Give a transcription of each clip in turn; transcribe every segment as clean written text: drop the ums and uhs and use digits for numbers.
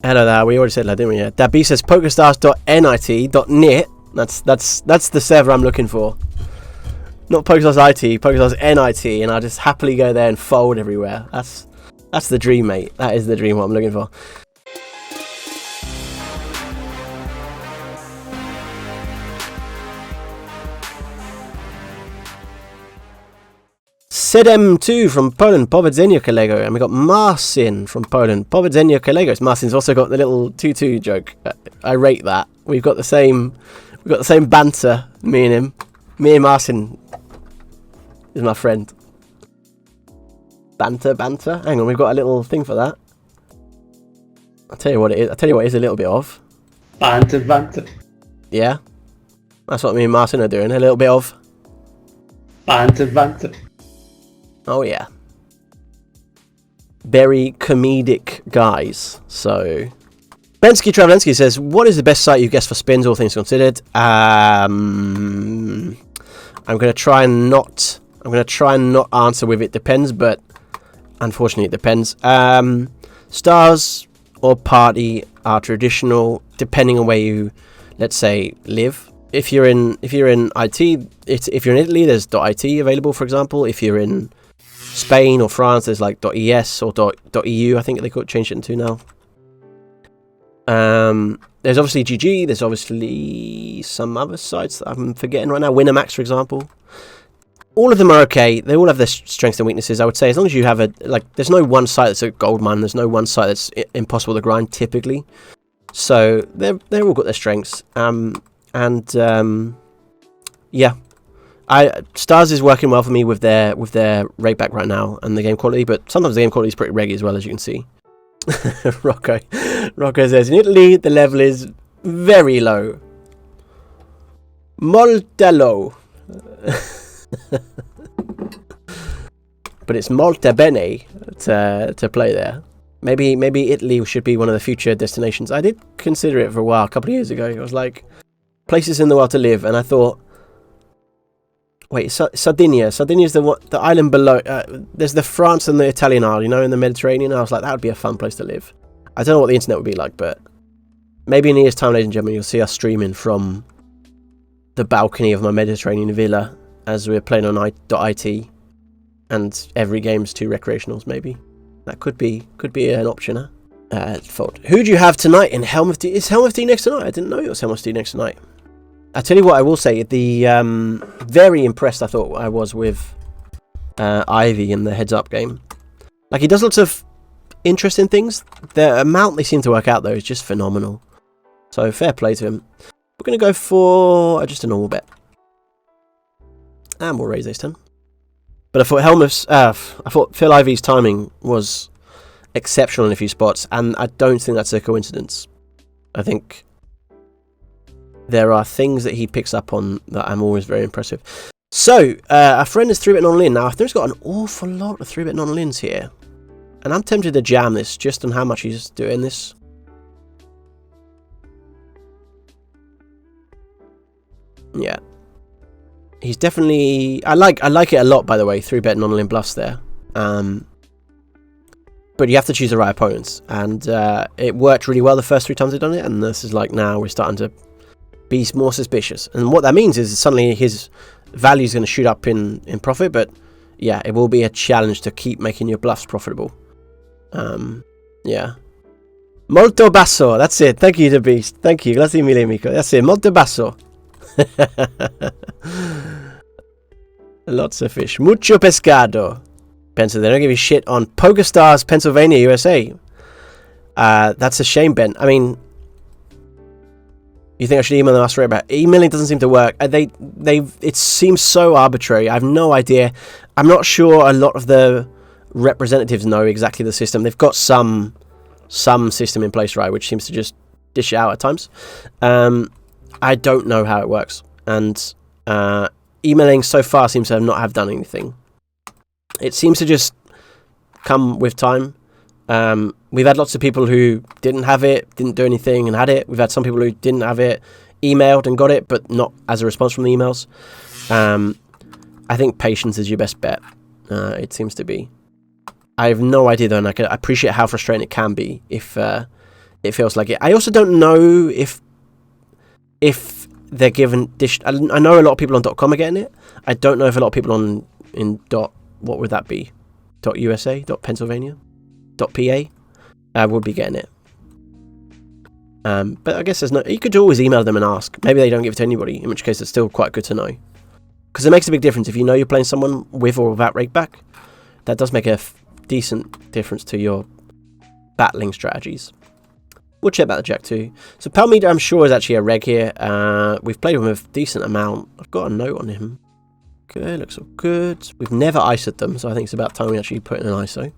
Hello there. We already said that, didn't we? Yeah. Dabby says pokerstars.nit.net. That's the server I'm looking for. Not PokerStars IT, PokerStars NIT, and I'll just happily go there and fold everywhere. That's the dream, mate. That is the dream. What I'm looking for. Sedem2 from Poland, Powodzenia kolego, and we got Marcin from Poland, Powodzenia kolego. Marcin's also got the little 2-2 joke. I rate that. We've got the same banter, me and him. Me and Marcin is my friend. Banter. Hang on, we've got a little thing for that. I'll tell you what it is. I'll tell you what it is a little bit of. Banter. Yeah, that's what me and Marcin are doing. A little bit of. Banter. Oh yeah. Very comedic guys. So Bensky Travlensky says, what is the best site you guessed for spins, all things considered? I'm gonna try and not answer with it depends, but unfortunately it depends. Stars or party are traditional depending on where you, let's say, live. If you're in IT, if you're in Italy, there's .it available, for example. If you're in Spain or France, there's like .es or .eu, I think they changed it into now. There's obviously GG, there's obviously some other sites that I'm forgetting right now. Winamax, for example. All of them are okay. They all have their strengths and weaknesses, I would say. As long as you have there's no one site that's a gold mine. There's no one site that's impossible to grind, typically. So they're all got their strengths. Yeah. Stars is working well for me with their rate back right now and the game quality, but sometimes the game quality is pretty reggy as well, as you can see. Rocco says, in Italy the level is very low. Molto low. But it's molto bene to play there. Maybe Italy should be one of the future destinations. I did consider it for a while, a couple of years ago. It was like places in the world to live, and I thought, wait, Sardinia. Sardinia's the island below. There's the France and the Italian Isle, in the Mediterranean. I was like, that would be a fun place to live. I don't know what the internet would be like, but maybe in a year's time, ladies and gentlemen, you'll see us streaming from the balcony of my Mediterranean villa as we're playing on .it, and every game's 2 recreationals. Maybe that could be an option. Who do you have tonight in Helmut D? Is Helmut D next tonight? I didn't know it was Helmut D next tonight. I tell you what, I will say, very impressed I thought I was with Ivy in the Heads Up game. Like, he does lots of interesting things. The amount they seem to work out, though, is just phenomenal. So, fair play to him. We're going to go for just a normal bet. And we'll raise ace 10. But I thought Phil Ivy's timing was exceptional in a few spots, and I don't think that's a coincidence. I think there are things that he picks up on that I'm always very impressive. So, our friend is 3-bet non-lin. Now, I think he's got an awful lot of 3-bet non-lins here. And I'm tempted to jam this just on how much he's doing this. Yeah. He's definitely... I like it a lot, by the way, 3-bet non-lin bluffs there. But you have to choose the right opponents. And it worked really well the first 3 times I've done it. And this is like, now we're starting to be more suspicious, and what that means is suddenly his value is going to shoot up in profit. But yeah, it will be a challenge to keep making your bluffs profitable. Yeah, molto basso, that's it. Thank you, the beast. Thank you, grazie mille, amico. That's it, molto basso. Lots of fish, mucho pescado. Pensa, they don't give you shit on PokerStars Pennsylvania, USA. That's a shame, Ben. I mean, you think I should email them straight about? Emailing doesn't seem to work. It seems so arbitrary. I have no idea. I'm not sure a lot of the representatives know exactly the system. They've got some system in place, right, which seems to just dish it out at times. I don't know how it works. And emailing so far seems to not have done anything. It seems to just come with time. We've had lots of people who didn't have it, didn't do anything, and had it. We've had some people who didn't have it, emailed and got it, but not as a response from the emails. I think patience is your best bet. It seems to be. I have no idea, though, and I appreciate how frustrating it can be if it feels like it. I also don't know if they're given dish. I know a lot of people on .com are getting it. I don't know if a lot of people in what would that be? .USA, .Pennsylvania, .PA would be getting it. But I guess there's no. You could always email them and ask. Maybe they don't give it to anybody, in which case it's still quite good to know. Because it makes a big difference if you know you're playing someone with or without rakeback. That does make a decent difference to your battling strategies. We'll check about the Jack too. So Palmeida, I'm sure, is actually a reg here. We've played him with a decent amount. I've got a note on him. Okay, looks all good. We've never ISO'd them, so I think it's about time we actually put in an ISO.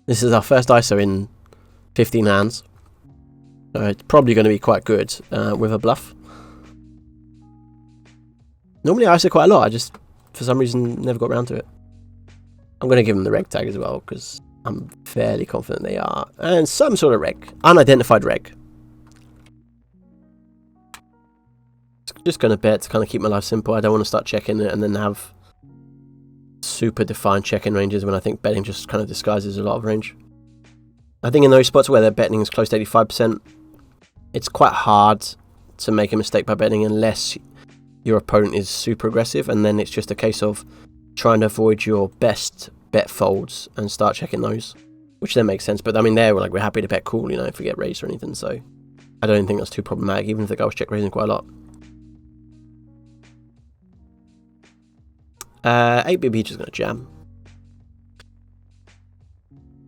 This is our first ISO in 15 hands. So it's probably going to be quite good with a bluff. Normally I ISO quite a lot. I just, for some reason, never got around to it. I'm going to give them the reg tag as well, because I'm fairly confident they are. And some sort of reg. Unidentified reg. Just going to bet to kind of keep my life simple. I don't want to start checking it and then have super defined check-in ranges when I think betting just kind of disguises a lot of range. I think in those spots where they're betting is close to 85%, it's quite hard to make a mistake by betting unless your opponent is super aggressive, and then it's just a case of trying to avoid your best bet folds and start checking those, which then makes sense. But I mean, we're happy to bet call, if we get raised or anything, so I don't think that's too problematic, even if the guy was check raising quite a lot. 8BB just going to jam.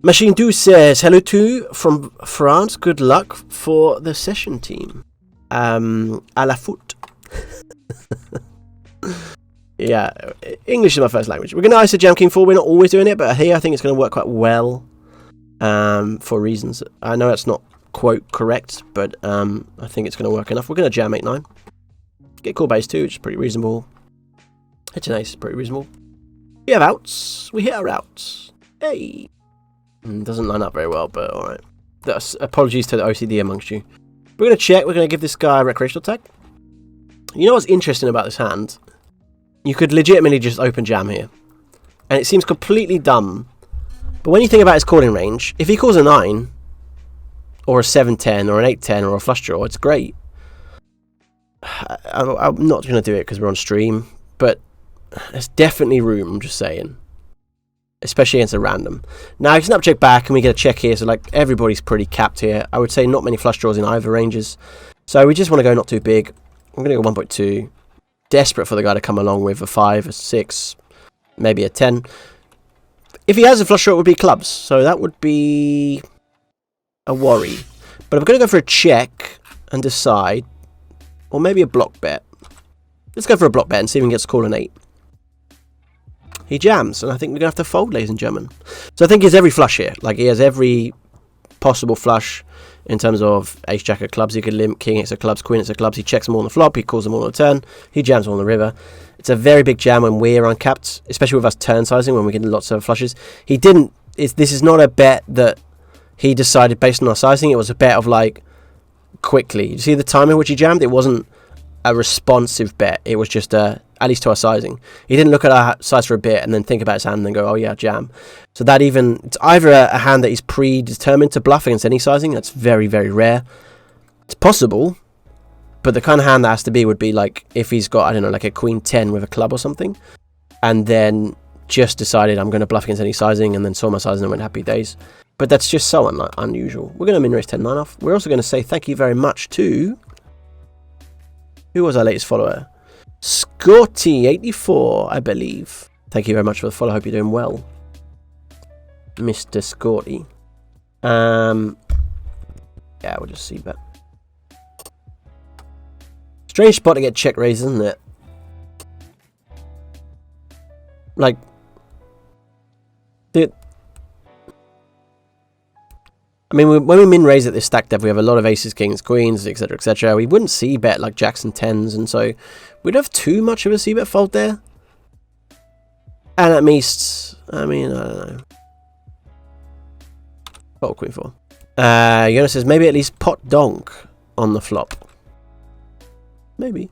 Machine Do says, hello to from France, good luck for the session team. À la foot. Yeah, English is my first language. We're going to ISO Jam King 4. We're not always doing it, but here I think it's going to work quite well for reasons. I know that's not quote correct, but I think it's going to work enough. We're going to jam 8-9. Get call base 2, which is pretty reasonable. Hit an ace is pretty reasonable. We have outs. We hit our outs. Hey. Doesn't line up very well, but alright. Apologies to the OCD amongst you. We're going to check. We're going to give this guy a recreational tag. You know what's interesting about this hand? You could legitimately just open jam here. And it seems completely dumb. But when you think about his calling range, if he calls a 9, or a 7-10, or an 8-10, or a flush draw, it's great. I'm not going to do it because we're on stream, but there's definitely room, I'm just saying. Especially against a random. Now, he's an up check back, and we get a check here, so like everybody's pretty capped here. I would say not many flush draws in either ranges. So we just want to go not too big. I'm going to go 1.2. Desperate for the guy to come along with a 5, a 6, maybe a 10. If he has a flush draw, it would be clubs. So that would be a worry. But I'm going to go for a check and decide. Or maybe a block bet. Let's go for a block bet and see if he gets to call an 8. He jams, and I think we're going to have to fold, ladies and gentlemen. So I think he has every flush here. Like, he has every possible flush in terms of ace jack of clubs. He could limp king, it's a clubs, queen, it's a clubs. He checks them all on the flop, he calls them all on the turn. He jams all on the river. It's a very big jam when we're uncapped, especially with us turn sizing, when we get lots of flushes. He didn't, this is not a bet that he decided based on our sizing. It was a bet of like, quickly. You see the time in which he jammed? It wasn't a responsive bet. It was just at least to our sizing. He didn't look at our size for a bit and then think about his hand and then go, oh yeah, jam. So that it's either a hand that he's predetermined to bluff against any sizing. That's very, very rare. It's possible, but the kind of hand that has to be would be like if he's got, I don't know, like a queen 10 with a club or something, and then just decided I'm going to bluff against any sizing and then saw my sizing and went happy days. But that's just so unusual. We're going to min raise 10-9 off. We're also going to say thank you very much to... Who was our latest follower? Scotty84, I believe. Thank you very much for the follow. Hope you're doing well, Mr. Scotty. Yeah, we'll just see that. Strange spot to get check raised, isn't it? Like, I mean, when we min raise at this stack depth, we have a lot of aces, kings, queens, etc., etc. We wouldn't see bet like jacks and 10s, and so we don't have too much of a c bet fold there. And at least, I mean, I don't know. Fold queen 4. Jonas says maybe at least pot donk on the flop. Maybe.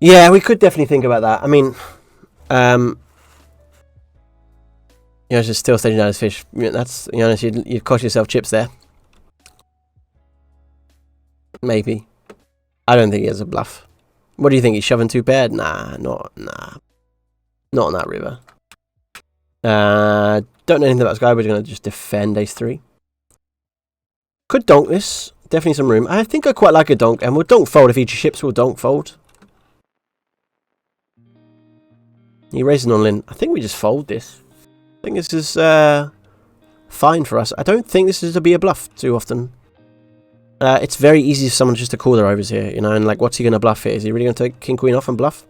Yeah, we could definitely think about that. I mean, Giannis is still staging down his fish. That's Giannis. You'd cost yourself chips there. Maybe. I don't think he has a bluff. What do you think? He's shoving 2-pair? Nah. Not on that river. Don't know anything about this guy. We're going to just defend ace-3. Could donk this. Definitely some room. I think I quite like a donk. And we'll donk fold if he chips. We'll donk fold. He raises an all-in. I think we just fold this. I think this is fine for us. I don't think this is to be a bluff too often. It's very easy for someone just to call their overs here, you know, and like, what's he going to bluff here? Is he really going to take King Queen off and bluff?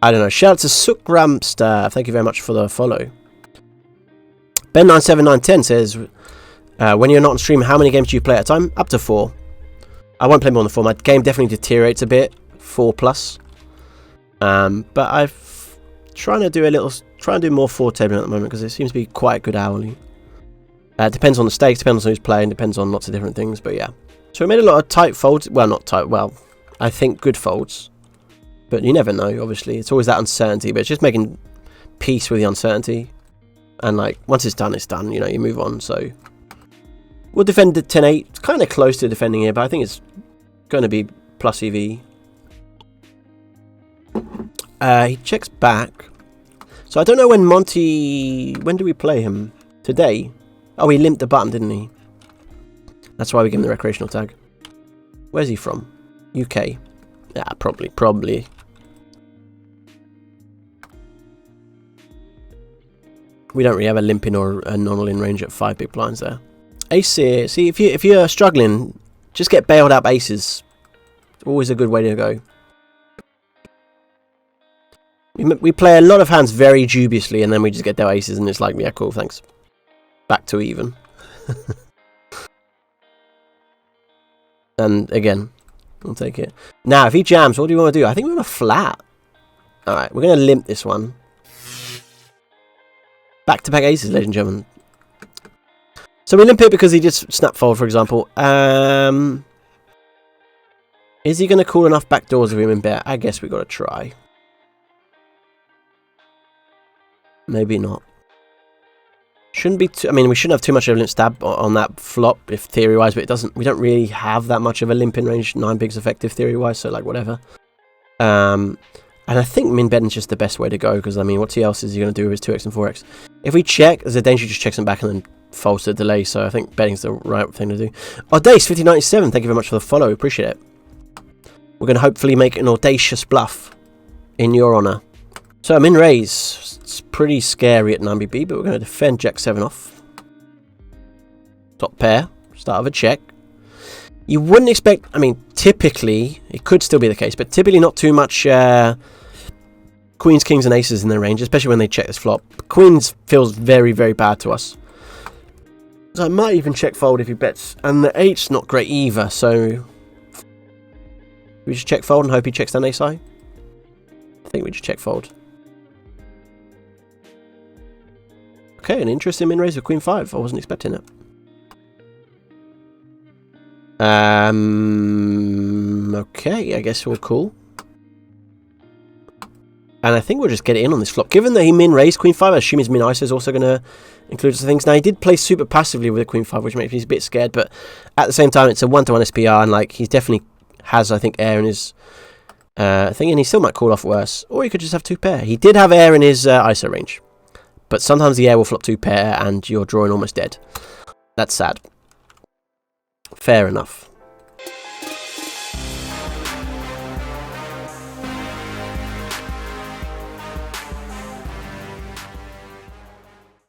I don't know. Shout out to Sukramster. Thank you very much for the follow. Ben97910 says, when you're not on stream, how many games do you play at a time? Up to 4. I won't play more than 4. My game definitely deteriorates a bit. 4+. But I've trying to do more 4 tabling at the moment because it seems to be quite good hourly. Depends on the stakes, depends on who's playing, depends on lots of different things, but yeah. So we made a lot of tight folds. Well, not tight. Well, I think good folds. But you never know, obviously. It's always that uncertainty, but it's just making peace with the uncertainty. And, like, once it's done, you know, you move on. So we'll defend the 10-8. It's kind of close to defending here, but I think it's going to be plus EV. He checks back. So I don't know when Monty... When do we play him? Today? Oh, he limped the button, didn't he? That's why we give him the recreational tag. Where's he from? UK. Yeah, probably. We don't really have a limp-in or a non-all-in range at 5 big blinds there. Ace here. See, if you're struggling, just get bailed out aces. Always a good way to go. We play a lot of hands very dubiously, and then we just get dealt aces, and it's like, yeah, cool, thanks. Back to even. And again, I'll take it. Now, if he jams, what do you want to do? I think we want to flat. Alright, we're going to limp this one. Back-to-back aces, ladies and gentlemen. So we limp it because he just snap fold, for example. Is he going to call enough backdoors of him in bet? I guess we got to try. Maybe not. Shouldn't be too, I mean, we shouldn't have too much of a limp stab on that flop, if theory-wise, but it doesn't. We don't really have that much of a limp in range. 9 bigs effective theory-wise, so like whatever. And I think min betting's just the best way to go because I mean, what else is he going to do with his 2x and 4x? If we check, there's a danger he just checks them back and then folds the delay. So I think betting's the right thing to do. Audace 5097, thank you very much for the follow. Appreciate it. We're going to hopefully make an audacious bluff in your honor. So I'm in raise. It's pretty scary at 9BB, but we're going to defend Jack 7 off. Top pair. Start of a check. You wouldn't expect, I mean, typically, it could still be the case, but typically not too much queens, kings, and aces in their range, especially when they check this flop. Queens feels very, very bad to us. So I might even check fold if he bets. And the 8's not great either, so... we just check fold and hope he checks down ace high? I think we just check fold. Okay, an interesting min raise with queen 5. I wasn't expecting it. Okay, I guess we'll call. And I think we'll just get it in on this flop. Given that he min raised queen 5, I assume his min ISO is also going to include some things. Now, he did play super passively with a queen 5, which makes me a bit scared. But at the same time, it's a 1-to-1 SPR, and like he definitely has, I think, air in his thing, and he still might call off worse. Or he could just have 2 pair. He did have air in his ISO range. But sometimes the air will flop 2 pair and you're drawing almost dead. That's sad. Fair enough.